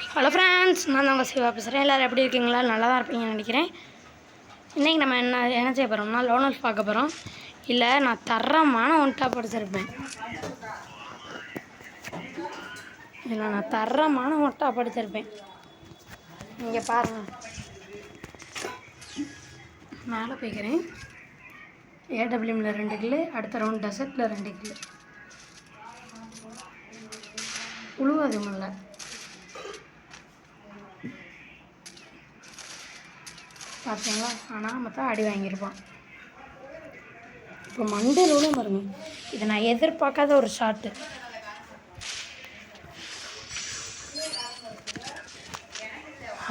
Hello friends, நான் உங்கள் சிவா பேசுகிறேன். எல்லோரும் எப்படி இருக்கீங்களா? நல்லா தான் இருப்பீங்கன்னு நினைக்கிறேன். இன்றைக்கி நம்ம என்ன செய்ய போகிறோம்னா லோனல்ஸ் பார்க்க போகிறோம். இல்லை, நான் தரமான ஒன்ட்டா படிச்சிருப்பேன். இங்கே பாருங்கள், மேலே போய்க்கிறேன். ஏடபிள்யூமில் 2 கிலோ, அடுத்த ரவுண்ட் டெசர்ட்டில் 2 கிலோ. உழுவாது முல்லை. பார்த்தீங்களா? ஆனால் மொத்தம் அடி வாங்கியிருப்பான். இப்போ மண்டலோட பாருங்க, இதை நான் எதிர்பார்க்காத ஒரு ஷாட்டு.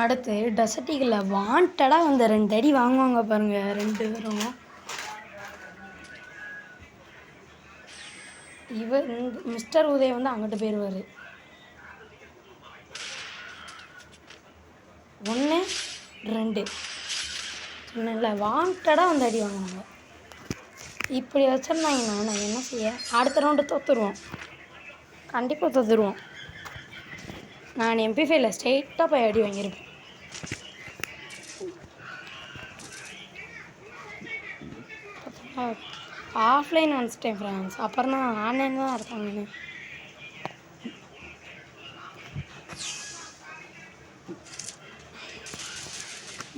அடுத்து டெசர்ட்டிகளில் வாண்டடாக வந்து 2 அடி வாங்குவாங்க பாருங்கள், 2 பேரும். மிஸ்டர் உதய் வந்து அங்கிட்டு போயிடுவார். 1 2 சொன்னேன்ல, வாண்டடாக வந்து அடி வாங்குவாங்க. இப்படி வச்சுருந்தாங்கன்னா நான் என்ன செய்ய? அடுத்த ரவுண்டு தோற்றுருவோம், கண்டிப்பாக தோற்றுருவோம். நான் MP5 ஸ்ட்ரெயிட்டாக போய் அடி வாங்கியிருப்பேன். ஆஃப்லைன் வந்துட்டேன் ஃப்ரெண்ட்ஸ், அப்புறம் நான் ஆன்லைன் தான் இருக்காங்க.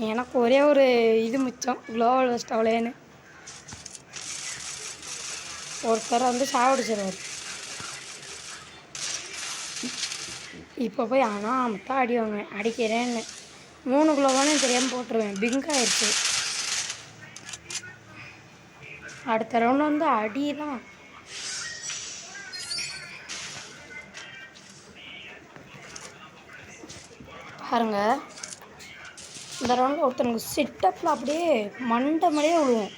எனக்கு ஒரே ஒரு இது மிச்சம், குளோபல் வெஸ்ட் அவ்வளோன்னு ஒருத்தர் வந்து சாவடிச்சிருவார். இப்போ போய் ஆனால் மட்டும் அடி வாங்குவேன். அடிக்கிறேன்னு 3 குளோபாலும் தெரியாமல் போட்டுருவேன். பிங்க் ஆயிடுச்சு. அடுத்த ரவுண்டு வந்து அடி தான். பாருங்க, இந்த ரவுண்டில் ஒருத்தனுக்கு சிட்டப்பில் அப்படியே மண்டை மலையே விழுவோம்.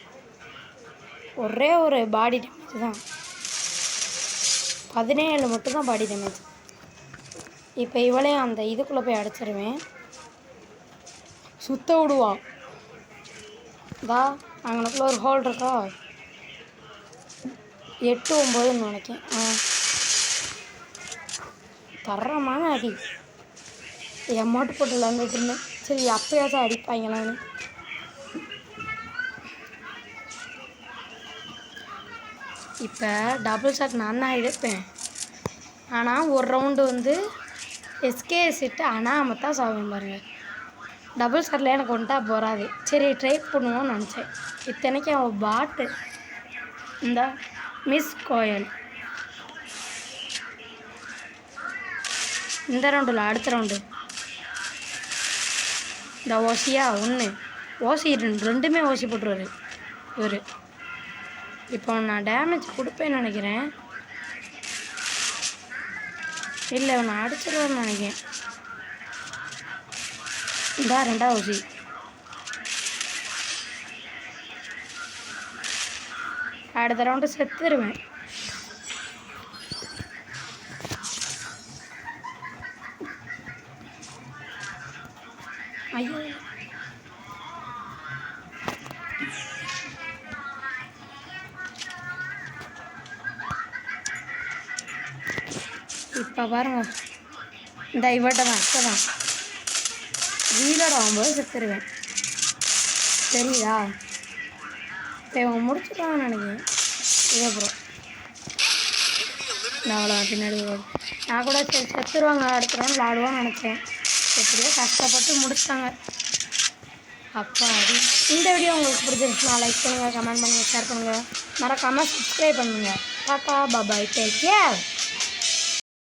ஒரே ஒரு பாடி டேமேஜ் தான், 17 மட்டும்தான் பாடி டேமேஜ். இப்போ இவளையும் அந்த இதுக்குள்ளே போய் அடிச்சிருவேன். சுத்த விடுவான். தா அங்கனக்குள்ளே ஒரு ஹோல் இருக்கா, 8 9ன்னு நினைக்கேன். தரமான அடி. எம்மாட்டு போட்டு விளாண்டுட்டு இருந்தேன். சரி, அப்பயாச்சும் அடிப்பாங்களான்னு. இப்போ டபுள் ஷாட் நான் தான் எடுப்பேன். ஆனால் ஒரு ரவுண்டு வந்து எஸ்கே சிட்டு அனாமத்தான் சாவேன் பாருங்கள். டபுள் ஷாட்டில் எனக்கு ஒன்ட்டா போகாது. சரி, ட்ரை பண்ணுவோன்னு நினச்சேன். இத்தனைக்கும் அவன் பாட்டு இந்த மிஸ் கோயல். இந்த ரவுண்டில் அடுத்த ரவுண்டு இந்த ஓசியா 1 ஓசி 2மே ஓசி போட்டுருவார் இவர். இப்போ நான் டேமேஜ் கொடுப்பேன்னு நினைக்கிறேன். இல்லை, நான் அடிச்சிடுவேன்னு நினைக்கிறேன். இந்த 2வது ஓசி. அடுத்த ரவுண்டு செத்துருவேன். ஐயோ, இப்போ பாருங்க, இந்த இவட்ட தான் தான் ரீலோட் ஆகும்போது செத்துருவேன். தெரியுதா? இப்போ இவங்க முடிச்சுட்டாங்கன்னு நினைக்கிறேன். இதுக்கப்புறம் நான் அவ்வளோ பின்னாடி நான் கூட சரி செத்துருவாங்க, அடுத்த ரவுண்ட் விளாடுவான்னு நினச்சேன். எப்படியோ கஷ்டப்பட்டு முடிச்சிட்டாங்க. அப்பா அது. இந்த வீடியோ உங்களுக்கு பிடிச்சிருந்துச்சுன்னா லைக் பண்ணுங்கள், கமெண்ட் பண்ணுங்கள், ஷேர் பண்ணுங்கள், மறக்காமல் சப்ஸ்கிரைப் பண்ணுங்கள். டாடா பாய், டேக் கேர்.